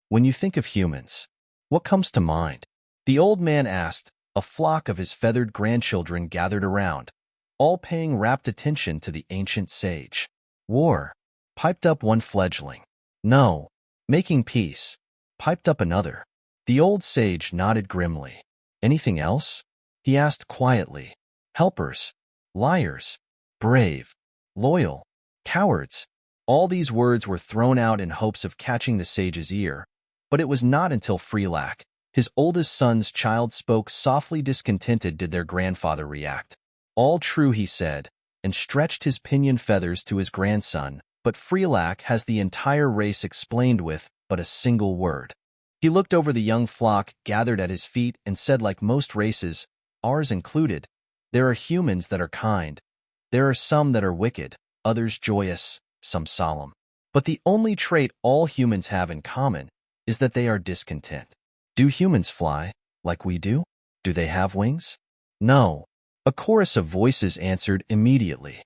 When you think of humans, what comes to mind? The old man asked. A flock of his feathered grandchildren gathered around, all paying rapt attention to the ancient sage. War, piped up one fledgling. No, making peace, piped up another. The old sage nodded grimly. Anything else? He asked quietly. Helpers, liars, brave, loyal, cowards. All these words were thrown out in hopes of catching the sage's ear, but it was not until Freelac, his oldest son's child, spoke softly discontented did their grandfather react. All true, he said, and stretched his pinion feathers to his grandson, but Freelac has the entire race explained with but a single word. He looked over the young flock gathered at his feet and said, like most races, ours included, there are humans that are kind. There are some that are wicked, others joyous, some solemn. But the only trait all humans have in common is that they are discontent. Do humans fly, like we do? Do they have wings? No. A chorus of voices answered immediately.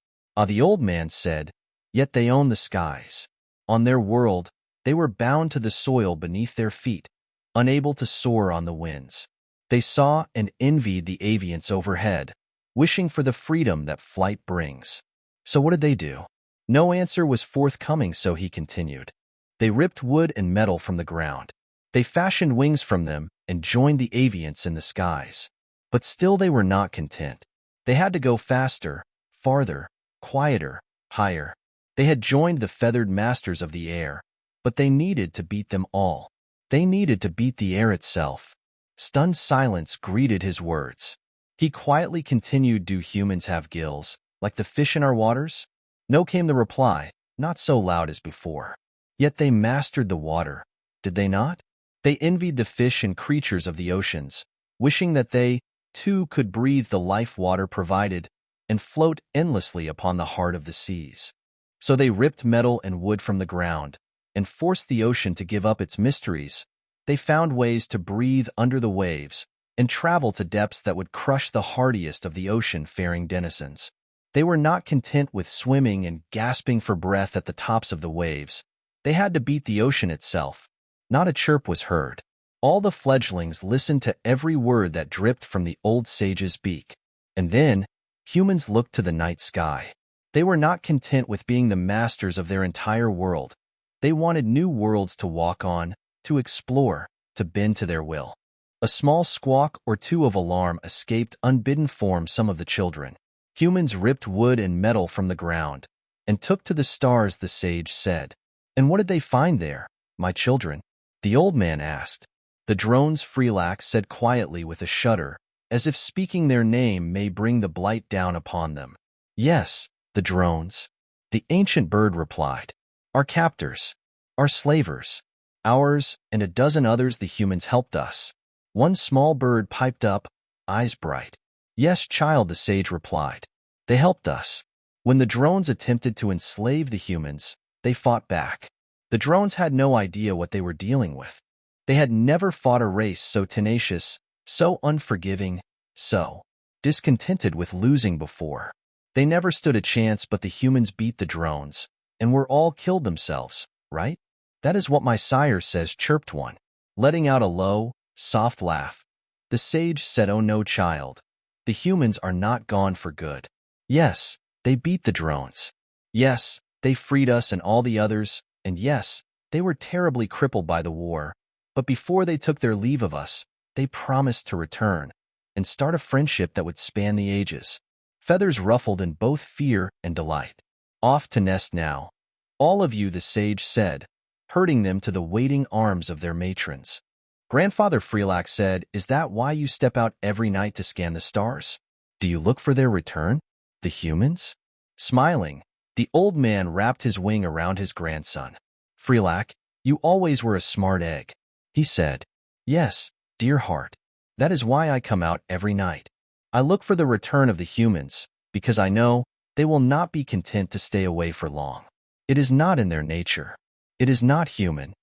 The old man said, yet they own the skies. On their world, they were bound to the soil beneath their feet, unable to soar on the winds. They saw and envied the avians overhead, wishing for the freedom that flight brings. So what did they do? No answer was forthcoming, so he continued. They ripped wood and metal from the ground. They fashioned wings from them and joined the avians in the skies. But still they were not content. They had to go faster, farther, quieter, higher. They had joined the feathered masters of the air, but they needed to beat them all. They needed to beat the air itself. Stunned silence greeted his words. He quietly continued, do humans have gills, like the fish in our waters? No, came the reply, not so loud as before. Yet they mastered the water, did they not? They envied the fish and creatures of the oceans, wishing that they, too, could breathe the life water provided and float endlessly upon the heart of the seas. So they ripped metal and wood from the ground and forced the ocean to give up its mysteries. They found ways to breathe under the waves and travel to depths that would crush the hardiest of the ocean-faring denizens. They were not content with swimming and gasping for breath at the tops of the waves. They had to beat the ocean itself. Not a chirp was heard. All the fledglings listened to every word that dripped from the old sage's beak. And then, humans looked to the night sky. They were not content with being the masters of their entire world. They wanted new worlds to walk on, to explore, to bend to their will. A small squawk or two of alarm escaped unbidden from some of the children. Humans ripped wood and metal from the ground and took to the stars, the sage said. And what did they find there, my children? The old man asked. The drones, Freelac said quietly with a shudder, as if speaking their name may bring the blight down upon them. Yes, the drones. The ancient bird replied. Our captors, our slavers, ours and a dozen others the humans helped us. One small bird piped up, eyes bright. Yes, child, the sage replied. They helped us. When the drones attempted to enslave the humans, they fought back. The drones had no idea what they were dealing with. They had never fought a race so tenacious, so unforgiving, so discontented with losing before. They never stood a chance, but the humans beat the drones, and were all killed themselves, right? That is what my sire says, chirped one, letting out a low, soft laugh. The sage said, oh no, child. The humans are not gone for good. Yes, they beat the drones. Yes, they freed us and all the others, and yes, they were terribly crippled by the war. But before they took their leave of us, they promised to return and start a friendship that would span the ages. Feathers ruffled in both fear and delight. Off to nest now, all of you, the sage said, herding them to the waiting arms of their matrons. Grandfather Freelac said, is that why you step out every night to scan the stars? Do you look for their return? The humans? Smiling, the old man wrapped his wing around his grandson. Freelac, you always were a smart egg. He said, yes, dear heart. That is why I come out every night. I look for the return of the humans, because I know they will not be content to stay away for long. It is not in their nature. It is not human.